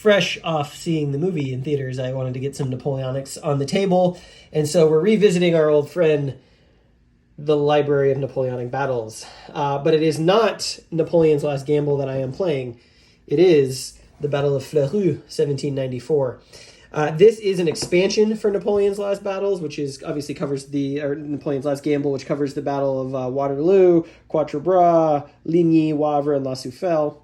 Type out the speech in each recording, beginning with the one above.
fresh off seeing the movie in theaters, I wanted to get some Napoleonics on the table. And so we're revisiting our old friend, the Library of Napoleonic Battles. But it is not Napoleon's Last Gamble that I am playing. It is the Battle of Fleurus, 1794. This is an expansion for Napoleon's Last Battles, which is obviously covers Napoleon's Last Gamble, which covers the Battle of Waterloo, Quatre Bras, Ligny, Wavre, and La Souffle.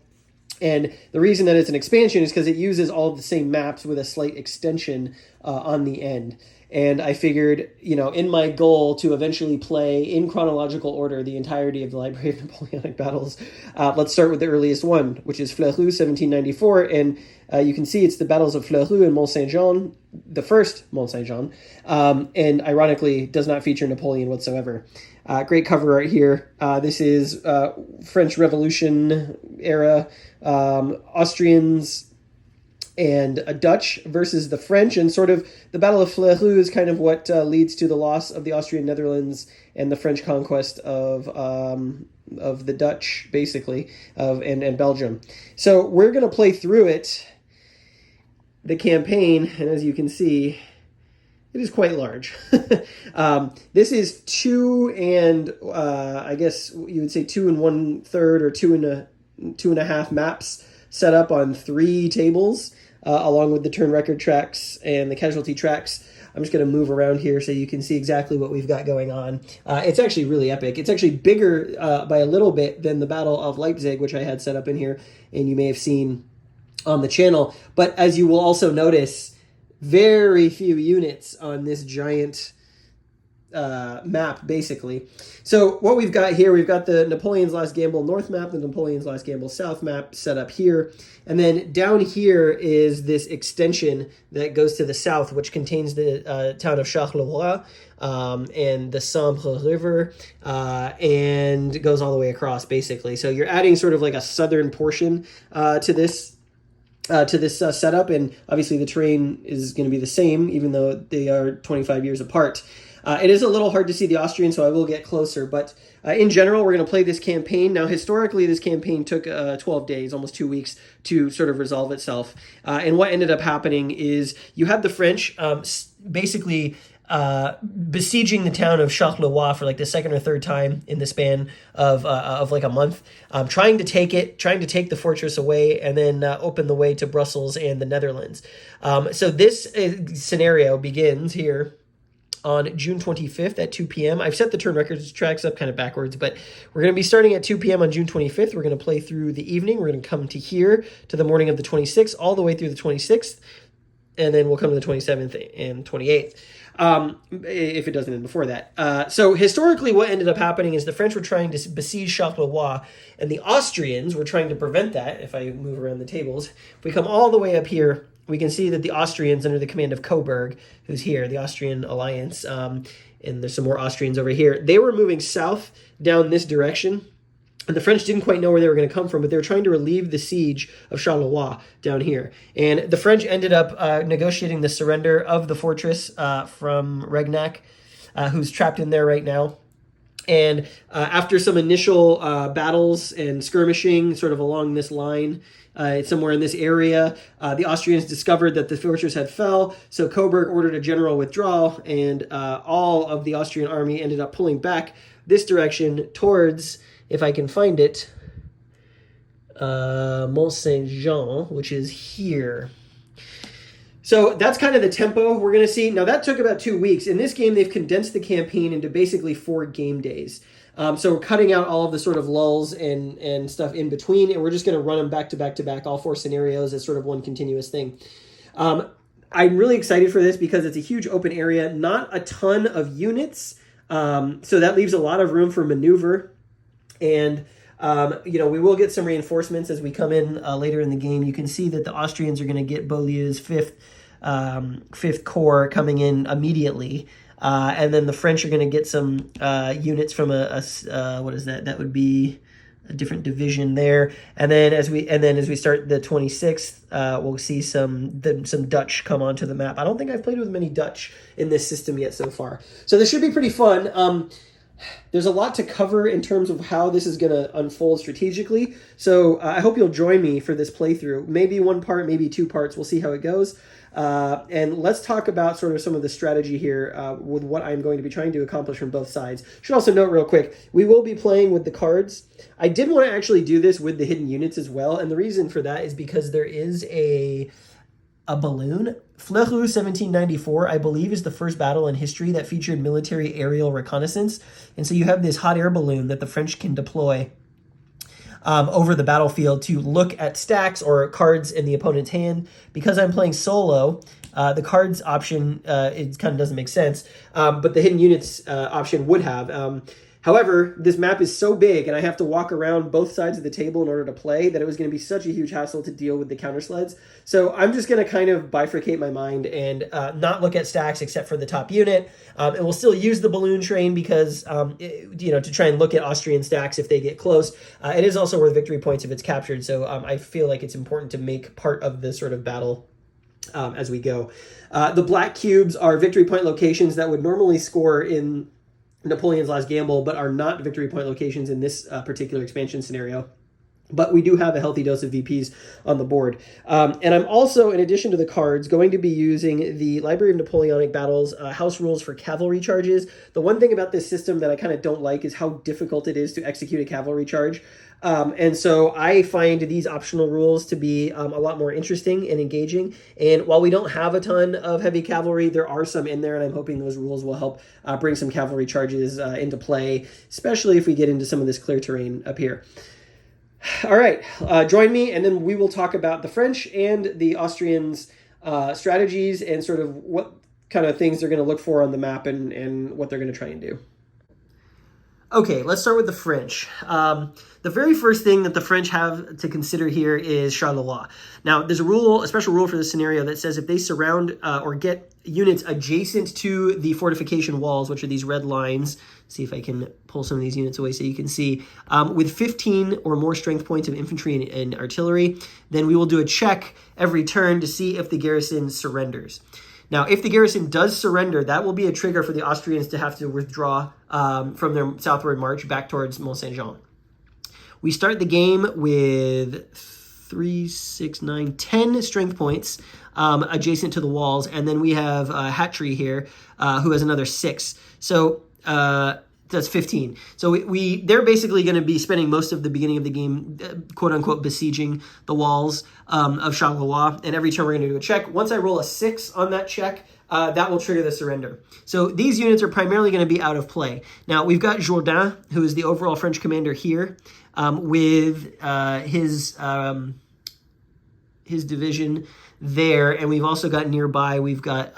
And the reason that it's an expansion is because it uses all of the same maps with a slight extension on the end. And I figured, in my goal to eventually play in chronological order the entirety of the Library of Napoleonic Battles, let's start with the earliest one, which is Fleurus, 1794. And you can see it's the battles of Fleurus and Mont-Saint-Jean, the first Mont-Saint-Jean, and ironically does not feature Napoleon whatsoever. Great cover art here. This is French Revolution era, Austrians and a Dutch versus the French, and sort of the Battle of Fleurus is kind of what leads to the loss of the Austrian Netherlands and the French conquest of the Dutch, basically, and Belgium. So we're going to play through it, the campaign, and as you can see, it is quite large. This is 2 and I guess you would say 2 1/3 or 2.5 maps set up on 3 tables, along with the turn record tracks and the casualty tracks. I'm just going to move around here so you can see exactly what we've got going on. It's actually really epic. It's actually bigger by a little bit than the Battle of Leipzig, which I had set up in here, and you may have seen on the channel. But as you will also notice, very few units on this giant map, basically. So what we've got here, we've got the Napoleon's Last Gamble North map, the Napoleon's Last Gamble South map set up here. And then down here is this extension that goes to the south, which contains the town of Charleroi and the Sambre River, and goes all the way across, basically. So you're adding sort of like a southern portion to this setup, and obviously the terrain is going to be the same, even though they are 25 years apart. It is a little hard to see the Austrians, so I will get closer, but in general, we're going to play this campaign. Now, historically, this campaign took 12 days, almost 2 weeks, to sort of resolve itself. And what ended up happening is you had the French basically besieging the town of Charleroi for like the second or third time in the span of like a month, trying to take the fortress away, and then open the way to Brussels and the Netherlands. So this scenario begins here on June 25th at 2 p.m. I've set the turn records tracks up kind of backwards, but we're going to be starting at 2 p.m. on June 25th. We're going to play through the evening. We're going to come to here to the morning of the 26th, all the way through the 26th, and then we'll come to the 27th and 28th. If it doesn't end before that. So historically what ended up happening is the French were trying to besiege Charleroi, and the Austrians were trying to prevent that. If I move around the tables, if we come all the way up here, we can see that the Austrians, under the command of Coburg, who's here, the Austrian alliance, and there's some more Austrians over here, they were moving south down this direction. And the French didn't quite know where they were going to come from, but they were trying to relieve the siege of Charleroi down here. And the French ended up negotiating the surrender of the fortress from Regnac, who's trapped in there right now. And after some initial battles and skirmishing sort of along this line, somewhere in this area, the Austrians discovered that the fortress had fell, so Coburg ordered a general withdrawal, and all of the Austrian army ended up pulling back this direction towards, if I can find it, Mont-Saint-Jean, which is here. So that's kind of the tempo we're going to see. Now, that took about 2 weeks. In this game, they've condensed the campaign into basically 4 game days. So we're cutting out all of the sort of lulls and stuff in between, and we're just going to run them back to back to back, all 4 scenarios as sort of one continuous thing. I'm really excited for this because it's a huge open area, not a ton of units, so that leaves a lot of room for maneuver. And we will get some reinforcements as we come in later in the game. You can see that the Austrians are going to get Beaulieu's 5th Corps coming in immediately. And then the French are going to get some units from what is that? That would be a different division there. And then as we start the 26th, we'll see some Dutch come onto the map. I don't think I've played with many Dutch in this system yet so far. So this should be pretty fun. there's a lot to cover in terms of how this is going to unfold strategically. So I hope you'll join me for this playthrough. Maybe one part, maybe two parts. We'll see how it goes. And let's talk about sort of some of the strategy here with what I'm going to be trying to accomplish from both sides. Should also note real quick, we will be playing with the cards. I did want to actually do this with the hidden units as well. And the reason for that is because there is a balloon. Fleurus 1794, I believe, is the first battle in history that featured military aerial reconnaissance. And so you have this hot air balloon that the French can deploy over the battlefield to look at stacks or cards in the opponent's hand. Because I'm playing solo, the cards option, it kind of doesn't make sense, but the hidden units option would have. However, this map is so big and I have to walk around both sides of the table in order to play that it was going to be such a huge hassle to deal with the counter sleds. So I'm just going to kind of bifurcate my mind and not look at stacks except for the top unit. And we'll still use the balloon train because, to try and look at Austrian stacks if they get close. It is also worth victory points if it's captured. So I feel like it's important to make part of this sort of battle as we go. The black cubes are victory point locations that would normally score in Napoleon's Last Gamble, but are not victory point locations in this particular expansion scenario. But we do have a healthy dose of VPs on the board. And I'm also, in addition to the cards, going to be using the Library of Napoleonic Battles house rules for cavalry charges. The one thing about this system that I kind of don't like is how difficult it is to execute a cavalry charge. And so I find these optional rules to be a lot more interesting and engaging. And while we don't have a ton of heavy cavalry, there are some in there, and I'm hoping those rules will help bring some cavalry charges into play, especially if we get into some of this clear terrain up here. All right, join me, and then we will talk about the French and the Austrians' strategies and sort of what kind of things they're going to look for on the map and what they're going to try and do. Okay, let's start with the French. The very first thing that the French have to consider here is Charleroi. Now, there's a special rule for this scenario that says if they surround or get units adjacent to the fortification walls, which are these red lines, see if I can pull some of these units away so you can see, with 15 or more strength points of infantry and artillery, then we will do a check every turn to see if the garrison surrenders. Now, if the garrison does surrender, that will be a trigger for the Austrians to have to withdraw from their southward march back towards Mont-Saint-Jean. We start the game with 10 strength points adjacent to the walls, and then we have Hattree here, who has another 6. So that's 15. So they're basically going to be spending most of the beginning of the game, quote unquote, besieging the walls of Charleroi. And every turn we're going to do a check. Once I roll a 6 on that check, that will trigger the surrender. So these units are primarily going to be out of play. Now we've got Jourdain, who is the overall French commander here, with his division there, and we've also got nearby, we've got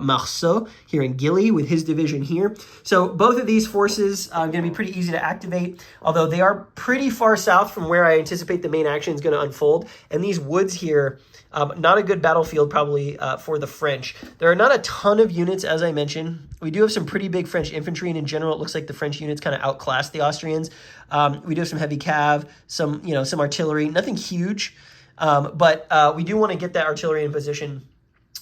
Marceau here in Gilly with his division here. So both of these forces are going to be pretty easy to activate, although they are pretty far south from where I anticipate the main action is going to unfold. And these woods here, not a good battlefield probably for the French. There are not a ton of units, as I mentioned. We do have some pretty big French infantry, and in general, it looks like the French units kind of outclass the Austrians. We do have some heavy cav, some artillery, nothing huge. But we do want to get that artillery in position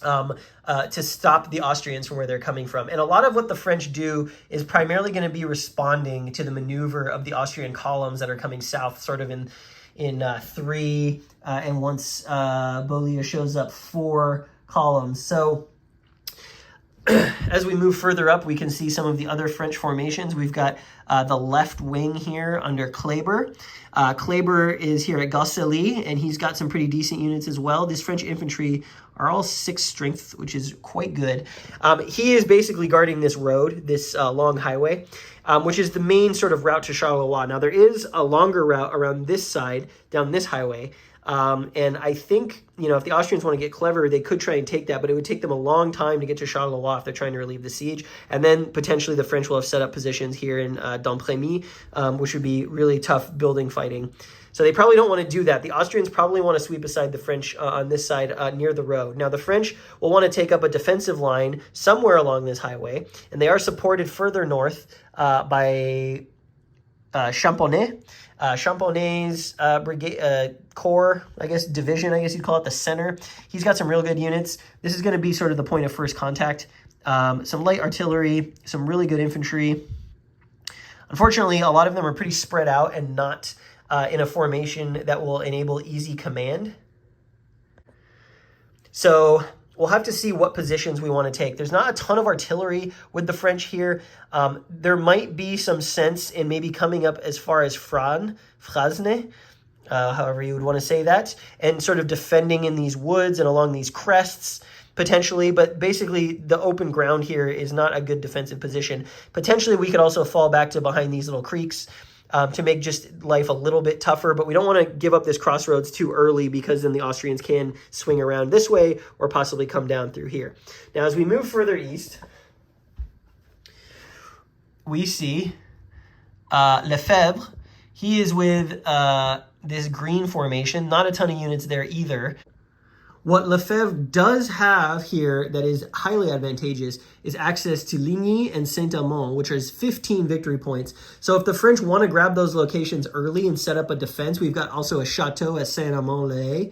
to stop the Austrians from where they're coming from. And a lot of what the French do is primarily going to be responding to the maneuver of the Austrian columns that are coming south, sort of in 3, and once Beaulieu shows up, 4 columns. So as we move further up, we can see some of the other French formations. We've got the left wing here under Kleber. Kleber is here at Gosselies, and he's got some pretty decent units as well. These French infantry are all 6 strength, which is quite good. He is basically guarding this road, this long highway, which is the main sort of route to Charleroi. Now, there is a longer route around this side, down this highway, and I think, if the Austrians want to get clever, they could try and take that, but it would take them a long time to get to Charleroi if they're trying to relieve the siege. And then potentially the French will have set up positions here in Dompremy, which would be really tough building fighting. So they probably don't want to do that. The Austrians probably want to sweep aside the French on this side near the road. Now, the French will want to take up a defensive line somewhere along this highway, and they are supported further north by Champonnais. Champonnais' brigade, corps, division, you'd call it, the center. He's got some real good units. This is going to be sort of the point of first contact. Some light artillery, some really good infantry. Unfortunately, a lot of them are pretty spread out and not in a formation that will enable easy command. So we'll have to see what positions we want to take. There's not a ton of artillery with the French here. There might be some sense in maybe coming up as far as Frasne, however you would want to say that, and sort of defending in these woods and along these crests, potentially. But basically, the open ground here is not a good defensive position. Potentially, we could also fall back to behind these little creeks to make just life a little bit tougher, but we don't want to give up this crossroads too early, because then the Austrians can swing around this way or possibly come down through here. Now, as we move further east, we see Lefebvre. He is with this green formation, not a ton of units there either. What Lefebvre does have here that is highly advantageous is access to Ligny and Saint-Amand, which is 15 victory points. So if the French want to grab those locations early and set up a defense, we've got also a chateau at Saint-Amand-les,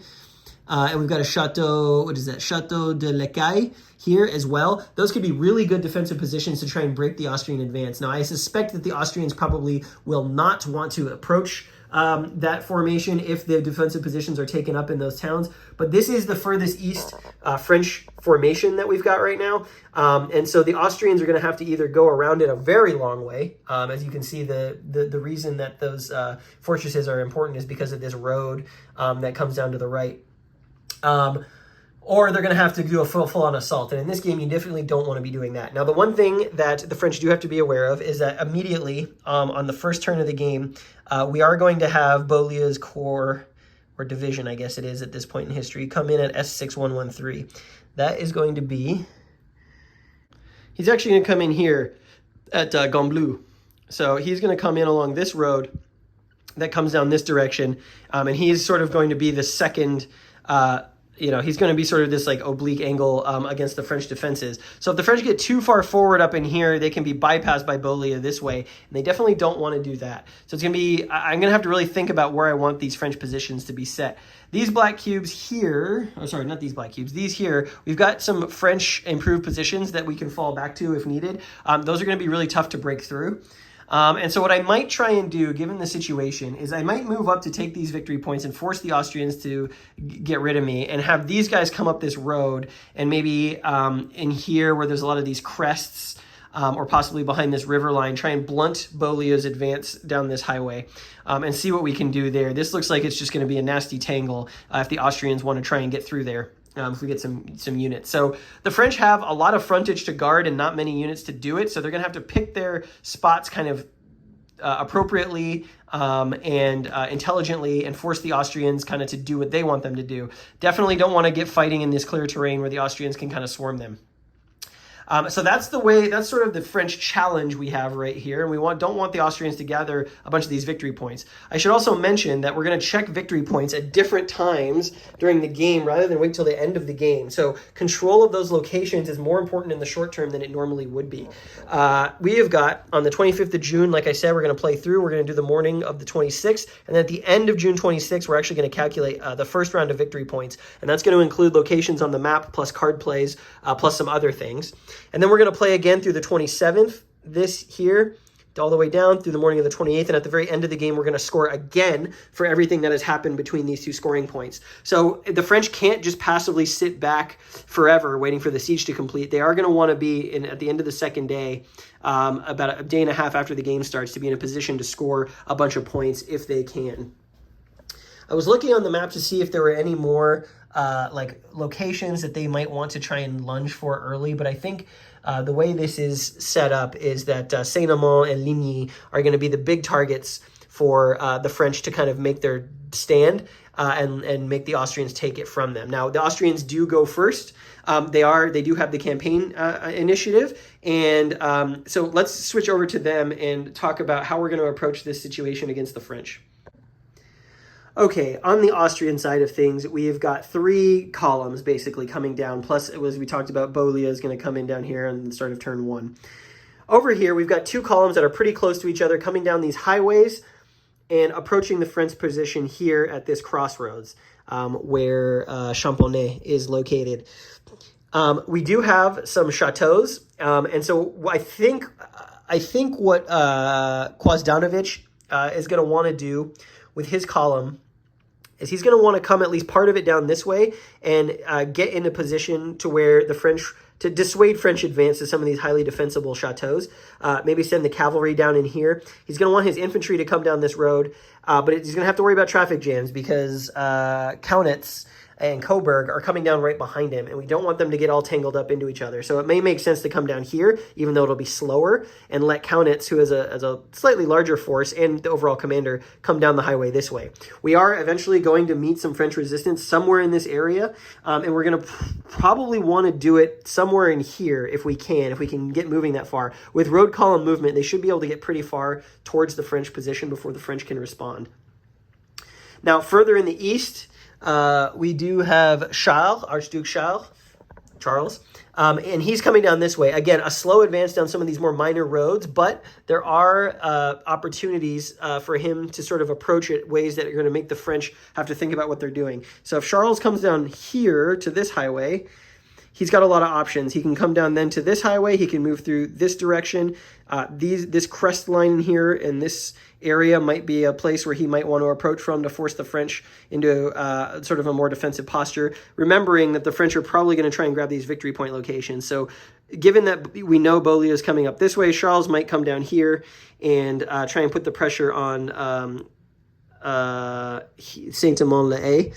and we've got a chateau, what is that, Chateau de l'Ecaille here as well. Those could be really good defensive positions to try and break the Austrian advance. Now, I suspect that the Austrians probably will not want to approach that formation if the defensive positions are taken up in those towns. But this is the furthest east French formation that we've got right now. And so the Austrians are going to have to either go around it a very long way. As you can see, the reason that those fortresses are important is because of this road that comes down to the right. Or they're going to have to do a full-on assault. And in this game, you definitely don't want to be doing that. Now, the one thing that the French do have to be aware of is that immediately on the first turn of the game, we are going to have Beaulieu's corps, or division, I guess it is at this point in history, come in at S6113. That is going to be... He's actually going to come in here at Gambloux. So he's going to come in along this road that comes down this direction. And he's sort of going to be the second... he's going to be sort of this like oblique angle against the French defenses. So if the French get too far forward up in here, they can be bypassed by Beaulieu this way. And they definitely don't want to do that. So it's going to be, I'm going to have to really think about where I want these French positions to be set. These black cubes here, oh, sorry, not these black cubes, these here, we've got some French improved positions that we can fall back to if needed. Those are going to be really tough to break through. And so what I might try and do, given the situation, is I might move up to take these victory points and force the Austrians to get rid of me and have these guys come up this road and maybe in here where there's a lot of these crests or possibly behind this river line, try and blunt Beaulieu's advance down this highway and see what we can do there. This looks like it's just going to be a nasty tangle if the Austrians want to try and get through there. If we get some units. So the French have a lot of frontage to guard and not many units to do it. So they're going to have to pick their spots kind of appropriately and intelligently and force the Austrians kind of to do what they want them to do. Definitely don't want to get fighting in this clear terrain where the Austrians can kind of swarm them. So that's the way, that's sort of the French challenge we have right here. And we don't want the Austrians to gather a bunch of these victory points. I should also mention that we're going to check victory points at different times during the game rather than wait till the end of the game. So control of those locations is more important in the short term than it normally would be. We have got on the 25th of June, like I said, we're going to play through. We're going to do the morning of the 26th. And then at the end of June 26th, we're actually going to calculate the first round of victory points. And that's going to include locations on the map plus card plays plus some other things. And then we're going to play again through the 27th, this here, all the way down through the morning of the 28th. And at the very end of the game, we're going to score again for everything that has happened between these two scoring points. So the French can't just passively sit back forever waiting for the siege to complete. They are going to want to be, at the end of the second day, about a day and a half after the game starts, to be in a position to score a bunch of points if they can. I was looking on the map to see if there were any more locations that they might want to try and lunge for early, but I think the way this is set up is that Saint-Amand and Ligny are going to be the big targets for the French to kind of make their stand and make the Austrians take it from them. Now, the Austrians do go first. They do have the campaign initiative, and so let's switch over to them and talk about how we're going to approach this situation against the French. Okay, on the Austrian side of things, we've got three columns basically coming down, plus, as we talked about, Beaulieu is going to come in down here on the start of turn one. Over here, we've got two columns that are pretty close to each other coming down these highways and approaching the French position here at this crossroads where Champonnay is located. We do have some chateaus, and so I think I think what Kwazdanovic is going to want to do with his column is he's going to want to come at least part of it down this way and get in a position to where the French, to dissuade French advance to some of these highly defensible chateaus. Maybe send the cavalry down in here. He's going to want his infantry to come down this road, but he's going to have to worry about traffic jams because Kaunitz and Coburg are coming down right behind him, and we don't want them to get all tangled up into each other. So it may make sense to come down here, even though it'll be slower, and let Kaunitz, who is a slightly larger force, and the overall commander, come down the highway this way. We are eventually going to meet some French resistance somewhere in this area, and we're going to probably want to do it somewhere in here if we can get moving that far. With road column movement, they should be able to get pretty far towards the French position before the French can respond. Now, further in the east, we do have Archduke Charles, and he's coming down this way. Again, a slow advance down some of these more minor roads, but there are opportunities for him to sort of approach it ways that are going to make the French have to think about what they're doing. So if Charles comes down here to this highway, he's got a lot of options. He can come down then to this highway. He can move through this direction. This crest line here in this area might be a place where he might want to approach from to force the French into sort of a more defensive posture, remembering that the French are probably going to try and grab these victory point locations. So given that we know Beaulieu is coming up this way, Charles might come down here and try and put the pressure on Saint-Amand-le-Haye.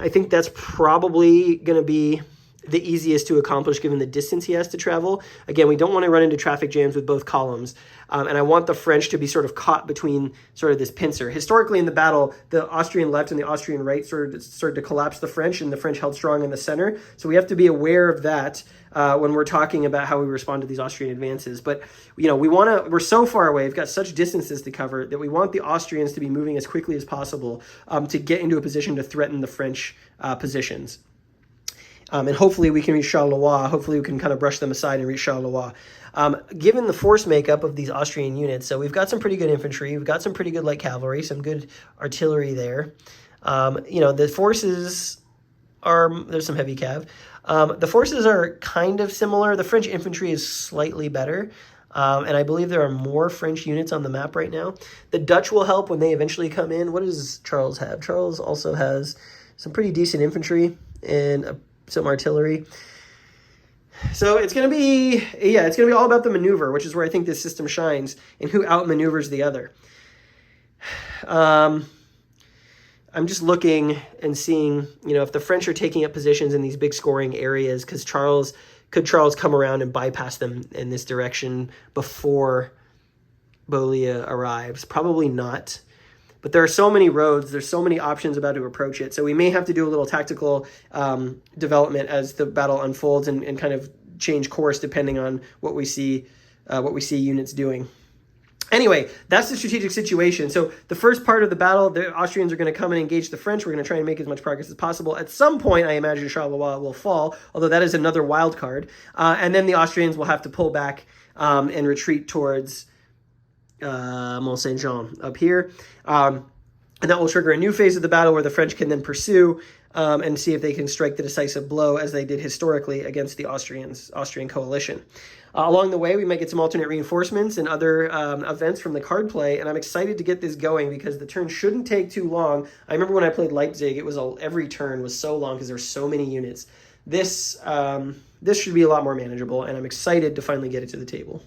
I think that's probably going to be the easiest to accomplish given the distance he has to travel. Again, we don't want to run into traffic jams with both columns. And I want the French to be sort of caught between sort of this pincer. Historically in the battle, the Austrian left and the Austrian right started to collapse the French, and the French held strong in the center. So we have to be aware of that when we're talking about how we respond to these Austrian advances. But, we're so far away, we've got such distances to cover that we want the Austrians to be moving as quickly as possible to get into a position to threaten the French positions. And hopefully we can reach Charleroi. Hopefully we can kind of brush them aside and reach Charleroi. Given the force makeup of these Austrian units, so we've got some pretty good infantry, we've got some pretty good light cavalry, some good artillery there. The forces there's some heavy cav. The forces are kind of similar. The French infantry is slightly better. And I believe there are more French units on the map right now. The Dutch will help when they eventually come in. What does Charles have? Charles also has some pretty decent infantry and some artillery. So it's going to be all about the maneuver, which is where I think this system shines, and who outmaneuvers the other. I'm just looking and seeing, if the French are taking up positions in these big scoring areas, because could Charles come around and bypass them in this direction before Beaulieu arrives? Probably not. But there are so many roads, there's so many options about to approach it. So we may have to do a little tactical development as the battle unfolds and kind of change course depending on what we see units doing. Anyway, that's the strategic situation. So the first part of the battle, the Austrians are going to come and engage the French. We're going to try and make as much progress as possible. At some point, I imagine Charleroi will fall, although that is another wild card. And then the Austrians will have to pull back and retreat towards Mont Saint-Jean up here. And that will trigger a new phase of the battle where the French can then pursue and see if they can strike the decisive blow as they did historically against the Austrian coalition. Along the way, we might get some alternate reinforcements and other events from the card play, and I'm excited to get this going because the turn shouldn't take too long. I remember when I played Leipzig, every turn was so long because there were so many units. This should be a lot more manageable, and I'm excited to finally get it to the table.